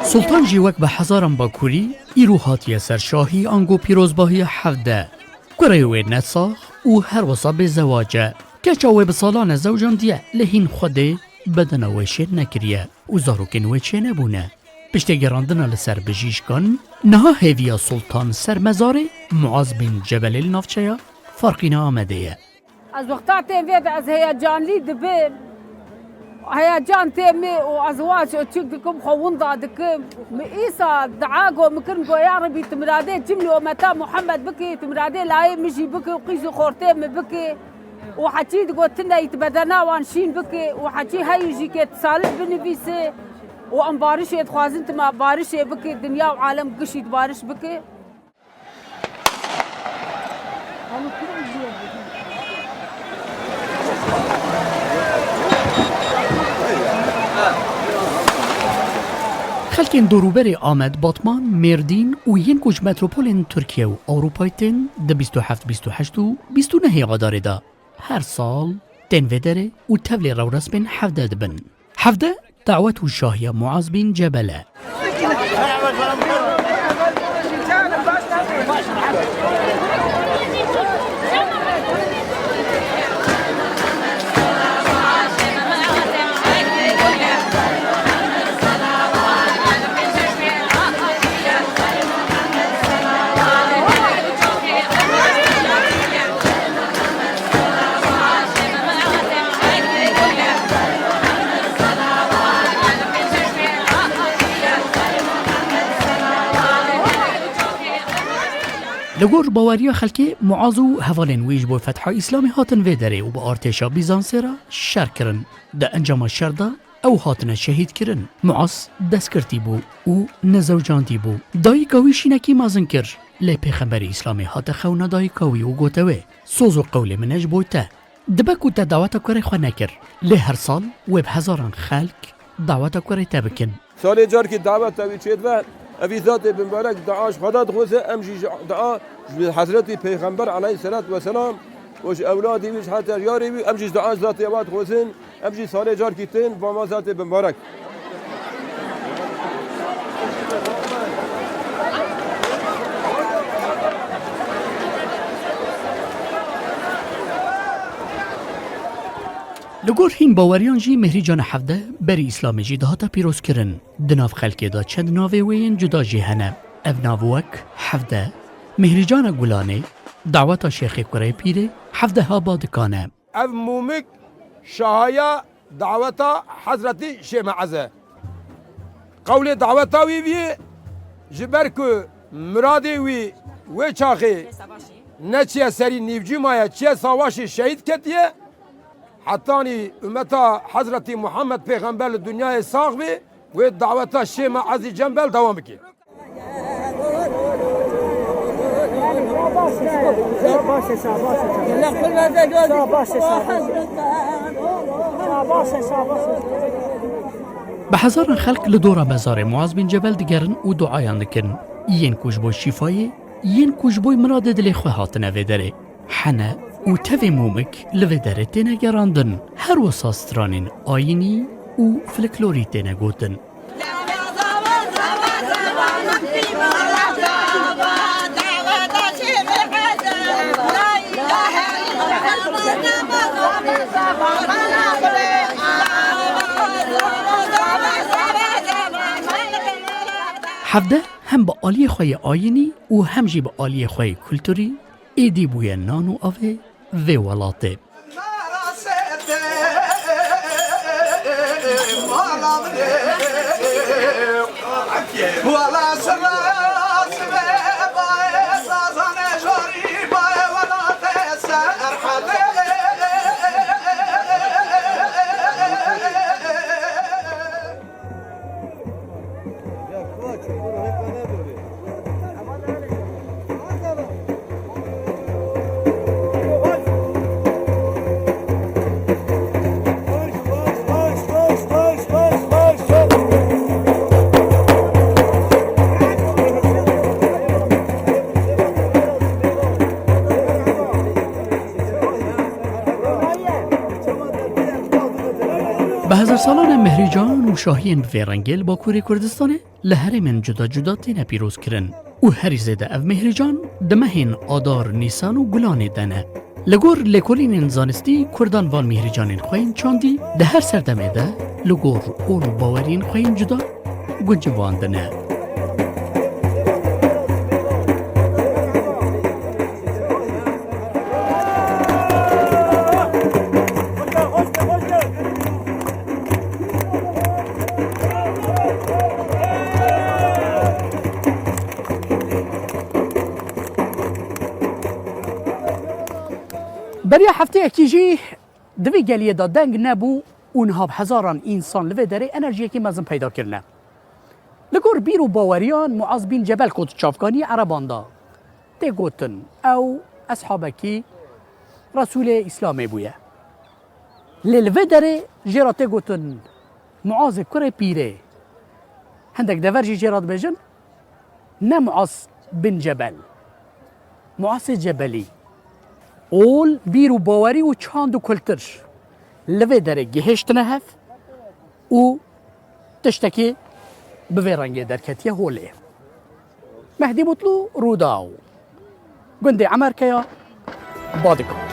سلطان جیوک به هزاران باکوری ایرو هاتیه سرشاهی آنگو پیروزباهی حفده کره نساخ و هر وصا به زواجه کچاوه به سالان زوجان دیه لهین خوده بدن ویشه نکریه و زاروکن ویشه نبونه پشت گراندن لسر بجیشکان نها هیویا سلطان سر مزاره معاذ بن جبل النافچه فرقینا آمده از وقتا تیوید از هیجان لی دبیم هیجان تیمی و ازواج چک دکم خوون دادکم ایسا دعاگو مکرم گو یا ربی تمراده جملی و متا محمد بکی تمراده لای مجی بکی و قیز خورته بکی و حچی دگو تنه یتبدنا وانشین بکی و حچی هیجی که تصالح بنویسه و ام بارش اتخوازن تما بارش بکی دنیا و عالم قشید بارش بکی خلکین دوروبر آمد باتمان مردین و ین کج متروپولین ترکیه و اروپایتین ده 27-28 و 29 آداره دا هر سال تنوی داره و تبلی رو رسمین حفده دبن حفده دعوت و شاهی معاذ بن جبله لگور باوریا خلکی معاذ و هوالین ویج بو فتح اسلامی هاتن وی داره و با ارتشا بیزانسی را شر کرن ده انجام شردا او هاتن شهید کرن معاذ دست کرتی بو و نزوجاندی بو دایی کاوی شینکی مازن کر لی پیغمبر اسلامی هات خونه دایی کاوی و گوتوه سوز و قول منش بوته دبکو تا دعوت کره خو نکر لی هر سال و به هزاران خلک دعوت کره تبکن سال جار کی دعوت اوی چید و اوی ذات مبارک دعاش خدا خوزه امجی دعا حضرت پیغمبر علیه الصلاة و سلام وش اولادی وش حتی یاری وی امجی دعا ذات یواد خوزن امجی سال جار کی تن با ما ذات مبارک لگور هین باوریان جی مهری جان حفده بری اسلامی جی دهاتا پیروز کرن دناف خلکی دا چند ناوی وین جدا جی هنه او ناووک حفده مهری جان گلانه دعوتا شیخ کره پیره حفده ها بادکانه او مومک شاهیا دعوتا حضرت شیخ معزه قول دعوتا وی وی جبرکو مرادی وی و چاخی نه چیه سری نیوجی مایه چیه ساواشی شهید کتیه حتانی امتا حضرت محمد پیغمبر دنیای ساق بی و دعوتا شیما عزی جنبل دوام بکی به هزاران خلق لدورا مزار معاذ بن جبل دگرن و دعایان دکن ین کش بوی شفایی ین کش بوی مراد دلی خواه هاتنه ویدره حنه و تفی مومک لوی داره تینه گراندن هر وساسترانین آینی و فلکلوری تینه گوتن حفده هم با آلی خواه آینی و هم جی با آلی خواه کلتوری ایدی بوی نانو آوه و ولاته سالان مهریجان و شاهین بفیرنگل با کوری کردستان لهره من جدا جدا تینه پیروز کرن و هری زیده او مهریجان دمهین آدار نیسان و گلان دنه لگور لکولین زانستی کردان وان مهریجانین خوین چاندی ده هر سردمه ده لگور اول باورین خوین جدا گنج وان دنه برای هفته اکیجی دوی گلیه دا دنگ نبو اونها هزاران انسان لوه داره انرژی که مزم پیدا کرنه لگور بیرو باوریان معاذ بین جبل کود چافکانی عربان دا تی گوتن او اصحابکی رسول اسلام بویه للوه داره جرا تی گوتن معاذ کره پیره هندک دورجی جرات بجن نه معاذ بن جبل معاذ جبلی اول بیرو باوری و چاند و کلترش لوه داره گهشت نهف و تشتکی به رنگ درکتیه هوله مهدی مطلو روداو گنده عمر کیا بادکو